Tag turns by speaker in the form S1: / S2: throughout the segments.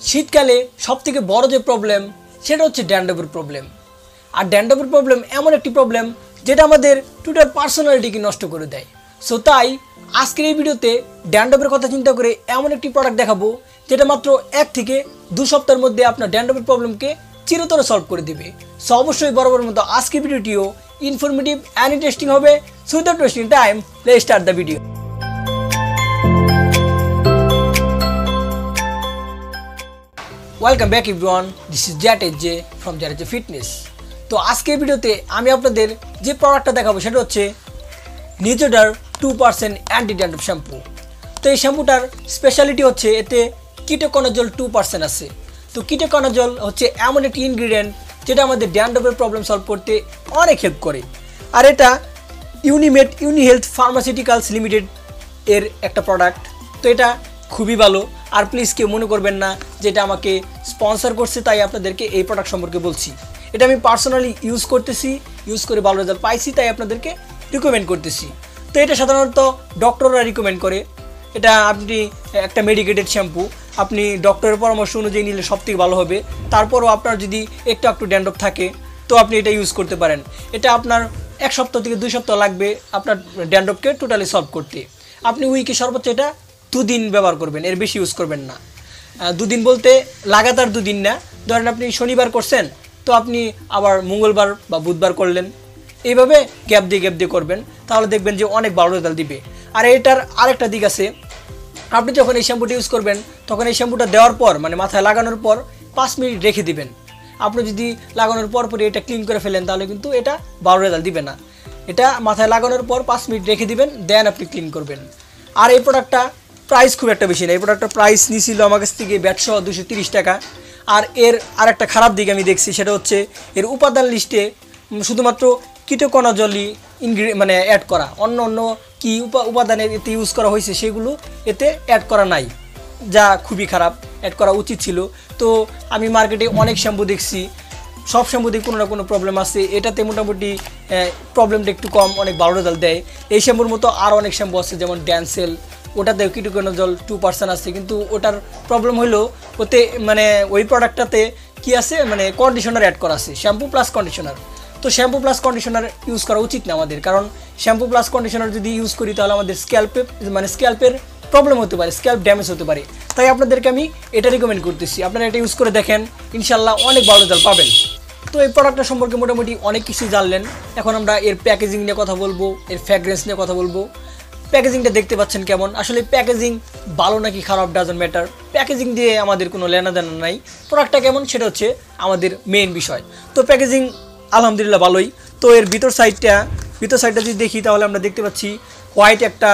S1: শীতকালে সবথেকে বড় যে প্রবলেম সেটা হচ্ছে ড্যান্ড্রফের প্রবলেম। আর ড্যান্ড্রফের প্রবলেম এমন একটি প্রবলেম যেটা আমাদের টোটাল পার্সোনালিটিকে নষ্ট করে দেয়। সো তাই আজকের এই ভিডিওতে ড্যান্ড্রফের কথা চিন্তা করে এমন একটি প্রোডাক্ট দেখাবো যেটা মাত্র 1 থেকে 2 সপ্তাহের মধ্যে আপনার ড্যান্ড্রফের প্রবলেমকে চিরতরে সলভ করে দেবে। সো অবশ্যই বরাবর মতো আজকের ভিডিওটিও ইনফরমেটিভ অ্যান্ড ইন্টারেস্টিং হবে। So without wasting time, let's start the video. Welcome back everyone, this is Jatej from Jatej fitness. তো আজকের ভিডিওতে আমি আপনাদের যে প্রোডাক্টটা দেখাবো সেটা হচ্ছে নিজোডার 2% অ্যান্টি ড্যান্ড্রফ শ্যাম্পু। তো এই শ্যাম্পুটার স্পেশালিটি হচ্ছে এতে কিটোকোনাজল 2% আছে। তো কিটোকোনাজল হচ্ছে এমন একটি ইনগ্রিডিয়েন্ট যেটা আমাদের ড্যান্ড্রফের প্রবলেম সলভ করতে অনেক হেল্প করে। আর এটা ইউনিহেলথ ফার্মাসিউটিক্যালস লিমিটেড এর একটা প্রোডাক্ট। তো এটা খুবই ভালো। আর প্লিজ কেউ মনে করবেন না যেটা আমাকে স্পন্সর করছে তাই আপনাদেরকে এই প্রোডাক্ট সম্পর্কে বলছি। এটা আমি পার্সোনালি ইউজ করতেছি, ইউজ করে ভালো রেজাল্ট পাইছি তাই আপনাদেরকে রিকমেন্ড করতেছি। তো এটা সাধারণত ডক্টররা রিকমেন্ড করে। এটা আপনি একটা মেডিকেটেড শ্যাম্পু, আপনি ডক্টরের পরামর্শ অনুযায়ী নিলে সবথেকে ভালো হবে। তারপরও আপনার যদি একটু ড্যান্ড্রফ থাকে তো আপনি এটা ইউজ করতে পারেন। এটা আপনার 1 সপ্তাহ থেকে 2 সপ্তাহ লাগবে আপনার ড্যান্ড্রফকে টোটালি সলভ করতে। আপনি উইকে সর্বোচ্চ এটা 2 দিন ব্যবহার করবেন, এর বেশি ইউজ করবেন না। 2 দিন বলতে লাগাতার 2 দিন না। ধরেন আপনি শনিবার করছেন তো আপনি আবার মঙ্গলবার বা বুধবার করলেন, এইভাবে গ্যাপ দিয়ে করবেন, তাহলে দেখবেন যে অনেক ভালো রেজাল্ট দিবে। আর এটার আরেকটা দিক আছে, আপনি যখন এই শ্যাম্পুটা ইউজ করবেন তখন এই শ্যাম্পুটা দেওয়ার পর মানে মাথায় লাগানোর পর 5 মিনিট রেখে দিবেন। আপনি যদি লাগানোর পরই এটা ক্লিন করে ফেলেন তাহলে কিন্তু এটা ভালো রেজাল্ট দিবে না। এটা মাথায় লাগানোর পর 5 মিনিট রেখে দিবেন, দেন আপনি ক্লিন করবেন। আর এই প্রোডাক্টটা প্রাইস খুব একটা বেশি না। এই প্রোডাক্টটা প্রাইস নিয়েছিল আমার কাছ থেকে ব্যাটসহ 230 টাকা। আর এর আরেকটা খারাপ দিক আমি দেখছি, সেটা হচ্ছে এর উপাদান লিস্টে শুধুমাত্র কিটোকোনাজলই মানে অ্যাড করা, অন্য কি উপাদানে এতে ইউজ করা হয়েছে সেগুলো এতে অ্যাড করা নাই, যা খুবই খারাপ। অ্যাড করা উচিত ছিল। তো আমি মার্কেটে অনেক শ্যাম্পু দেখছি, সব শ্যাম্পুতে কোনো না কোনো প্রবলেম আছে। এটাতে মোটামুটি প্রবলেমটা একটু কম, অনেক ভালো রেজাল্ট দেয়। এই শ্যাম্পুর মতো আরও অনেক শ্যাম্পু আছে যেমন ড্যান্সেল, ওটাতেও কিটোকোনাজল 2% আছে, কিন্তু ওটার প্রবলেম হলো ওতে মানে ওই প্রোডাক্টটাতে কি আছে মানে কন্ডিশনার অ্যাড করা আছে, শ্যাম্পু প্লাস কন্ডিশনার। তো শ্যাম্পু প্লাস কন্ডিশনার ইউজ করা উচিত না আমাদের, কারণ শ্যাম্পু প্লাস কন্ডিশনার যদি ইউজ করি তাহলে আমাদের স্ক্যাল্পের প্রবলেম হতে পারে, স্ক্যাল্প ড্যামেজ হতে পারে। তাই আপনাদেরকে আমি এটা রিকমেন্ড করতেছি, আপনারা এটা ইউজ করে দেখেন, ইনশাল্লাহ অনেক ভালো রেজাল্ট পাবেন। তো এই প্রোডাক্টটা সম্পর্কে মোটামুটি অনেক কিছু জানলেন। এখন আমরা এর প্যাকেজিং নিয়ে কথা বলবো, এর ফ্র্যাগ্রেন্স নিয়ে কথা বলবো। প্যাকেজিংটা দেখতে পাচ্ছেন কেমন, আসলে প্যাকেজিং ভালো নাকি খারাপ ডাজন্ট ম্যাটার, প্যাকেজিং দিয়ে আমাদের কোনো লেনাদেনা নাই। প্রোডাক্টটা কেমন সেটা হচ্ছে আমাদের মেইন বিষয়। তো প্যাকেজিং আলহামদুলিল্লাহ ভালোই। তো এর ভিতর সাইডটা যদি দেখি তাহলে আমরা দেখতে পাচ্ছি হোয়াইট একটা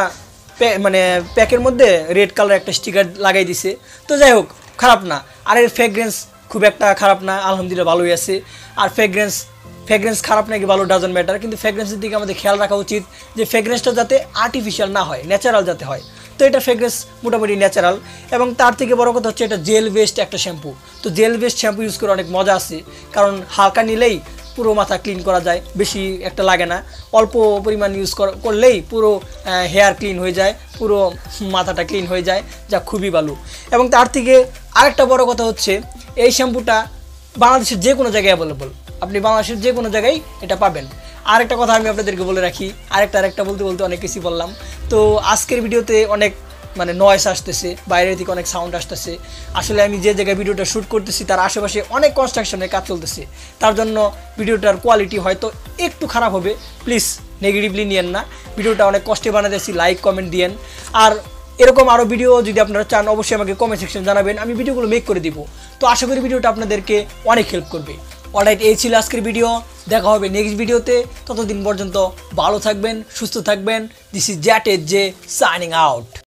S1: মানে প্যাকের মধ্যে রেড কালার একটা স্টিকার লাগাই দিছে। তো যাই হোক, খারাপ না। আর এর ফ্র্যাগ্রেন্স খুব একটা খারাপ না, আলহামদুলিল্লাহ ভালোই আছে। আর ফ্র্যাগ্রেন্স খারাপ নাকি ভালো ডাজন্ট ম্যাটার, কিন্তু ফ্র্যাগ্রেন্সের দিকে আমাদের খেয়াল রাখা উচিত যে ফ্র্যাগ্রেন্সটা যাতে আর্টিফিশিয়াল না হয়, ন্যাচারাল যাতে হয়। তো এটা ফ্র্যাগ্রেন্স মোটামুটি ন্যাচারাল। এবং তার থেকে বড় কথা হচ্ছে এটা জেল বেসড একটা শ্যাম্পু। তো জেল বেসড শ্যাম্পু ইউজ করে অনেক মজা আছে, কারণ হালকা নিলেই পুরো মাথা ক্লিন করা যায়, বেশি একটা লাগে না। অল্প পরিমাণ ইউজ করলেই পুরো হেয়ার ক্লিন হয়ে যায়, পুরো মাথাটা ক্লিন হয়ে যায়, যা খুবই ভালো। এবং তার থেকে আরেকটা বড় কথা হচ্ছে এই শ্যাম্পুটা বাংলাদেশের যে কোনো জায়গায় অ্যাভেলেবল, আপনি বাংলাদেশের যে কোনো জায়গায় এটা পাবেন। আরেকটা কথা আমি আপনাদেরকে বলে রাখি, আরেকটা বলতে অনেক কিছু বললাম। তো আজকের ভিডিওতে অনেক মানে নয়েস আসতেছে, বাইরে থেকে অনেক সাউন্ড আসতেছে। আসলে আমি যে জায়গায় ভিডিওটা শ্যুট করতেছি তার আশেপাশে অনেক কনস্ট্রাকশনের কাজ চলতেছে, তার জন্য ভিডিওটার কোয়ালিটি হয়তো একটু খারাপ হবে। প্লিজ নেগেটিভলি নিয়েন না, ভিডিওটা অনেক কষ্টে বানাতেছি, লাইক কমেন্ট দিয়েন। আর এরকম আরও ভিডিও যদি আপনারা চান অবশ্যই আমাকে কমেন্ট সেকশন জানাবেন, আমি ভিডিওগুলো মেক করে দিব। তো আশা করি ভিডিওটা আপনাদেরকে অনেক হেল্প করবে। অলরাইট, এই ছিল আজকের ভিডিও। দেখা হবে নেক্সট ভিডিওতে। ততদিন পর্যন্ত ভালো থাকবেন, সুস্থ থাকবেন। দিস ইজ জ্যাটেজ সাইনিং আউট।